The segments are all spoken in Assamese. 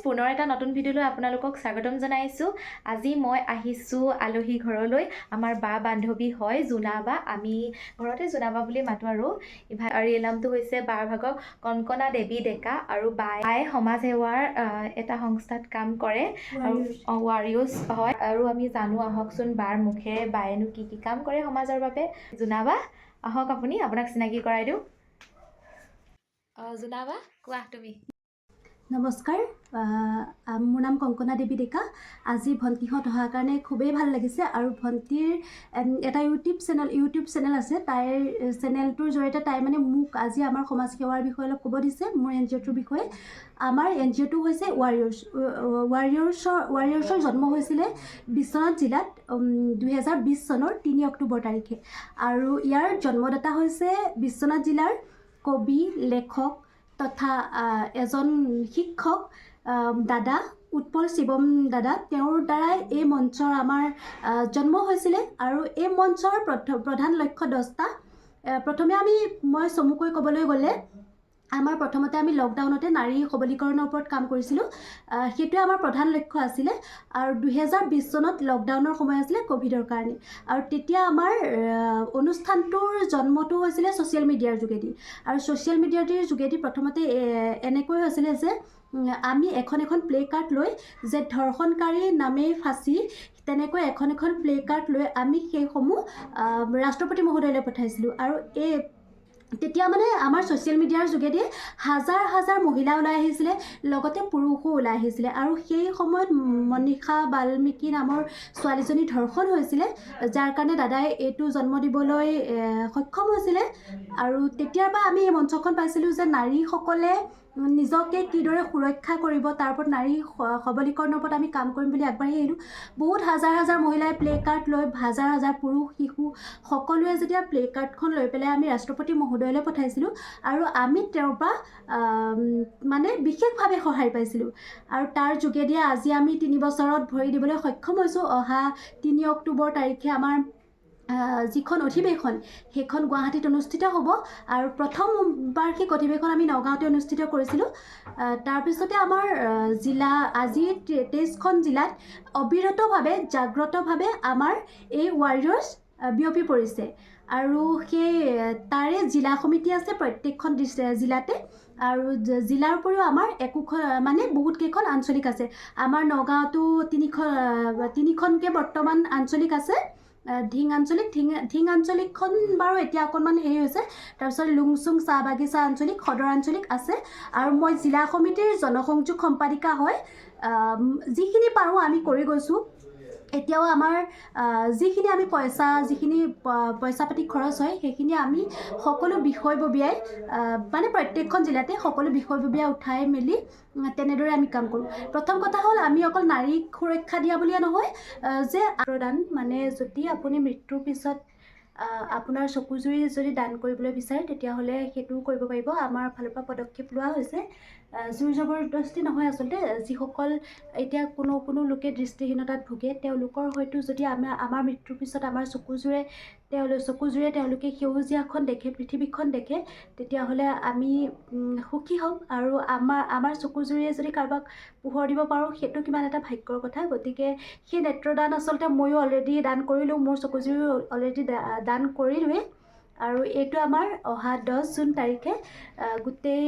পুনৰ এটা নতুন ভিডিঅ'লৈ আপোনালোকক স্বাগতম জনাইছোঁ। আজি মই আহিছোঁ আলহী ঘৰলৈ। আমাৰ বা বান্ধৱী হয় জোনা বা, আমি ঘৰতে জোনা বা বুলি মাতোঁ আৰু ৰিয়েল নামটো হৈছে বাৰ ভাগৰ কনকনা দেৱী ডেকা আৰু বাই সমাজ সেৱাৰ এটা সংস্থাত কাম কৰে আৰু ৱাৰিয়ৰ্ছ হয়। আৰু আমি জানো আহকচোন বাৰ মুখেৰে বায়েনো কি কি কাম কৰে সমাজৰ বাবে। জোনা বা আহক, আপোনাক চিনাকি কৰাই দিওঁ। জোনা বা কোৱা তুমি। নমস্কাৰ, মোৰ নাম কনকনা দেৱী ডেকা। আজি ভণ্টিহঁত অহাৰ কাৰণে খুবেই ভাল লাগিছে আৰু ভণ্টিৰ এটা ইউটিউব চেনেল আছে। তাইৰ চেনেলটোৰ জৰিয়তে তাই মানে মোক আজি আমাৰ সমাজ সেৱাৰ বিষয়ে অলপ ক'ব দিছে, মোৰ NGOটোৰ বিষয়ে। আমাৰ NGOটো হৈছে ৱাৰিয়ৰ্ছৰ জন্ম হৈছিলে বিশ্বনাথ জিলাত 2020 চনৰ 3 অক্টোবৰ তাৰিখে। আৰু ইয়াৰ জন্মদাতা হৈছে বিশ্বনাথ জিলাৰ কবি, লেখক তথা এজন শিক্ষক দাদা উৎপল শিৱম দাদা। তেওঁৰ দ্বাৰাই এই মঞ্চৰ আমাৰ জন্ম হৈছিলে আৰু এই মঞ্চৰ প্ৰধান লক্ষ্য 10টা। প্ৰথমে মই চমুকৈ ক'বলৈ গ'লে আমাৰ প্ৰথমতে আমি লকডাউনতে নাৰী সবলীকৰণৰ ওপৰত কাম কৰিছিলোঁ। সেইটোৱে আমাৰ প্ৰধান লক্ষ্য আছিলে। আৰু 2020 চনত লকডাউনৰ সময় আছিলে ক'ভিডৰ কাৰণে। আৰু তেতিয়া আমাৰ অনুষ্ঠানটোৰ জন্মটো হৈছিলে ছ'চিয়েল মিডিয়াৰ যোগেদি। আৰু ছ'চিয়েল মিডিয়াৰ যোগেদি প্ৰথমতে এনেকৈ হৈছিলে যে আমি এখন প্লে কাৰ্ড লৈ যে ধৰ্ষণকাৰী নামেই ফাঁচী, তেনেকৈ এখন প্লে কাৰ্ড লৈ আমি সেইসমূহ ৰাষ্ট্ৰপতি মহোদয়লৈ পঠাইছিলোঁ। আৰু তেতিয়া মানে আমাৰ ছ'চিয়েল মিডিয়াৰ যোগেদি হাজাৰ মহিলা ওলাই আহিছিলে, লগতে পুৰুষো ওলাই আহিছিলে। আৰু সেই সময়ত মনীষা বাল্মীকি নামৰ ছোৱালীজনী ধৰ্ষণ হৈছিলে, যাৰ কাৰণে দাদাই এইটো জন্ম দিবলৈ সক্ষম হৈছিলে। আৰু তেতিয়াৰ পৰা আমি এই মঞ্চখন পাইছিলোঁ যে নাৰীসকলে নিজকে কিদৰে সুৰক্ষা কৰিব, তাৰ ওপৰত নাৰী সবলীকৰণৰ ওপৰত আমি কাম কৰিম বুলি আগবাঢ়ি আহিলোঁ। বহুত হাজাৰ মহিলাই প্লে কাৰ্ড লৈ, হাজাৰ পুৰুষ শিশু সকলোৱে যেতিয়া প্লে কাৰ্ডখন লৈ পেলাই আমি ৰাষ্ট্ৰপতি মহোদয়লৈ পঠাইছিলোঁ। আৰু আমি তেওঁৰ পৰা মানে বিশেষভাৱে সহায় পাইছিলোঁ। আৰু তাৰ যোগেদিয়ে আজি আমি 3 বছৰত ভৰি দিবলৈ সক্ষম হৈছোঁ। অহা 3 অক্টোবৰ তাৰিখে আমাৰ যিখন অধিৱেশন সেইখন গুৱাহাটীত অনুষ্ঠিত হ'ব। আৰু প্ৰথম বাৰ্ষিক অধিৱেশন আমি নগাঁৱতে অনুষ্ঠিত কৰিছিলোঁ। তাৰপিছতে আমাৰ আজি 23খন জিলাত অবিৰতভাৱে জাগ্ৰতভাৱে আমাৰ এই ৱাৰিয়ৰ্ছ বিয়পি পৰিছে। আৰু তাৰে জিলা সমিতি আছে প্ৰত্যেকখন জিলাতে। আৰু জিলাৰ উপৰিও আমাৰ বহুতকেইখন আঞ্চলিক আছে। আমাৰ নগাঁৱতো তিনিখনকৈ বৰ্তমান আঞ্চলিক আছে। ধিং আঞ্চলিকখন বাৰু এতিয়া অকণমান হেৰি হৈছে। তাৰপিছত লুংচুং চাহ বাগিচা আঞ্চলিক, সদৰ আঞ্চলিক আছে। আৰু মই জিলা সমিতিৰ জনসংযোগ সম্পাদিকা হয়। যিখিনি পাৰোঁ আমি কৰি গৈছোঁ। এতিয়াও আমাৰ যিখিনি পইচা পাতি খৰচ হয় সেইখিনি আমি সকলো বিষয়ববীয়াই প্ৰত্যেকখন জিলাতে সকলো বিষয়ববীয়াই উঠাই মেলি তেনেদৰে আমি কাম কৰোঁ। প্ৰথম কথা হ'ল আমি অকল নাৰীক সুৰক্ষা দিয়া বুলিয়ে নহয়, যে প্ৰদান যদি আপুনি মৃত্যুৰ পিছত আপোনাৰ চকুজুৰি যদি দান কৰিবলৈ বিচাৰে তেতিয়াহ'লে সেইটোও কৰিব পাৰিব। আমাৰ ফালৰ পৰা পদক্ষেপ লোৱা হৈছে। জোৰ জবৰদস্তি নহয় আচলতে। যিসকল এতিয়া কোনো লোকে দৃষ্টিহীনতাত ভোগে, তেওঁলোকৰ হয়তো যদি আমাৰ মৃত্যুৰ পিছত আমাৰ চকুজোৰে তেওঁলোকে সেউজীয়াখন দেখে, পৃথিৱীখন দেখে, তেতিয়াহ'লে আমি সুখী হ'ম। আৰু আমাৰ চকুজুৰিয়ে যদি কাৰোবাক পোহৰ দিব পাৰোঁ, সেইটো কিমান এটা ভাগ্যৰ কথা। গতিকে সেই নেত্ৰদান আচলতে ময়ো অলৰেডি দান কৰিলোঁ, মোৰ চকুজুৰি অলৰেডি দান কৰিলোঁৱেই। আৰু এইটো আমাৰ অহা 10 জুন তাৰিখে গোটেই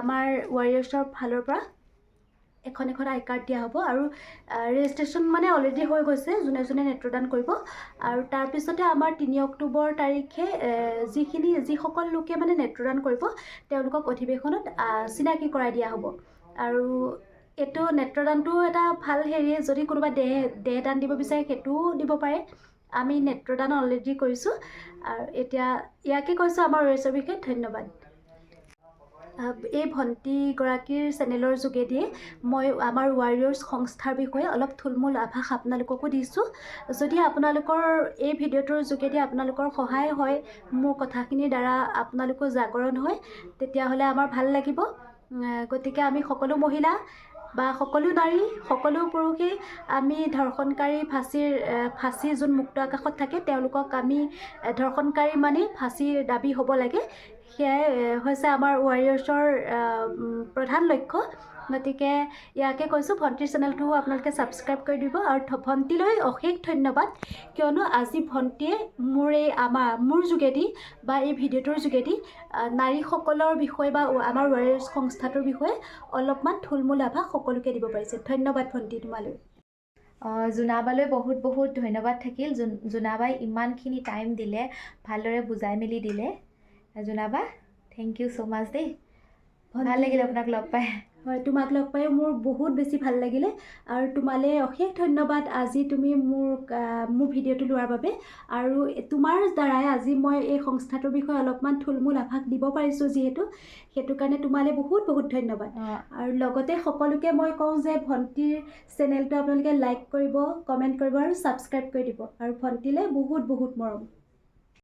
আমাৰ ৱাৰিয়ৰ্ছৰ ফালৰ পৰা এখন আই কাৰ্ড দিয়া হ'ব। আৰু ৰেজিষ্ট্ৰেশ্যন অলৰেডি হৈ গৈছে, যোনে নেত্ৰদান কৰিব। আৰু তাৰপিছতে আমাৰ 3 অক্টোবৰ তাৰিখে যিসকল লোকে নেত্ৰদান কৰিব তেওঁলোকক অধিৱেশনত চিনাকি কৰাই দিয়া হ'ব। আৰু এইটো নেত্ৰদানটো এটা ভাল হেৰিয়ে, যদি কোনোবা দেহদান দিব বিচাৰে সেইটোও দিব পাৰে। আমি নেত্ৰদান অলৰেডি কৰিছোঁ। আৰু এতিয়া ইয়াকে কৈছোঁ আমাৰ ৱাৰিয়ৰ্ছৰ বিষয়ে। ধন্যবাদ। এই ভণ্টিগৰাকীৰ চেনেলৰ যোগেদিয়ে মই আমাৰ ৱাৰিয়ৰ্ছ সংস্থাৰ বিষয়ে অলপ থুলমূল আভাস আপোনালোককো দিছোঁ। যদি আপোনালোকৰ এই ভিডিঅ'টোৰ যোগেদি আপোনালোকৰ সহায় হয়, মোৰ কথাখিনিৰ দ্বাৰা আপোনালোকো জাগৰণ হয়, তেতিয়াহ'লে আমাৰ ভাল লাগিব। গতিকে আমি সকলো মহিলা বা সকলো নাৰী, সকলো পুৰুষেই আমি ধৰ্ষণকাৰী ফাঁচী যোন মুক্ত আকাশত থাকে তেওঁলোকক আমি ধৰ্ষণকাৰী ফাঁচীৰ দাবী হ'ব লাগে। সেয়াই হৈছে আমাৰ ৱাৰিয়ৰ্ছৰ প্ৰধান লক্ষ্য। গতিকে ইয়াকে কৈছোঁ, ভণ্টিৰ চেনেলটো আপোনালোকে ছাবস্ক্ৰাইব কৰি দিব। আৰু ভণ্টিলৈ অশেষ ধন্যবাদ, কিয়নো আজি ভণ্টিয়ে মোৰ যোগেদি বা এই ভিডিঅ'টোৰ যোগেদি নাৰীসকলৰ বিষয়ে বা আমাৰ ৱাৰিয়াৰ্ছ সংস্থাটোৰ বিষয়ে অলপমান থুলমূল আভাস সকলোকে দিব পাৰিছে। ধন্যবাদ ভণ্টি তোমালৈ। জোনাবালৈ বহুত বহুত ধন্যবাদ থাকিল। জোনাবাই ইমানখিনি টাইম দিলে, ভালদৰে বুজাই মেলি দিলে। জোনাবা থেংক ইউ ছ' মাছ দেই, ভাল লাগিল আপোনাক লগ পাই। হয়, তোমাক লগ পাই মোৰ বহুত বেছি ভাল লাগিলে। আৰু তোমালৈ অশেষ ধন্যবাদ আজি তুমি মোৰ ভিডিঅ'টো লোৱাৰ বাবে। আৰু তোমাৰ দ্বাৰাই আজি মই এই সংস্থাটোৰ বিষয়ে অলপমান থুলমূল আভাস দিব পাৰিছোঁ যিহেতু, সেইটো কাৰণে তোমালৈ বহুত বহুত ধন্যবাদ। আৰু লগতে সকলোকে মই কওঁ যে ভণ্টিৰ চেনেলটো আপোনালোকে লাইক কৰিব, কমেণ্ট কৰিব আৰু ছাবস্ক্ৰাইব কৰি দিব। আৰু ভণ্টিলৈ বহুত বহুত মৰম।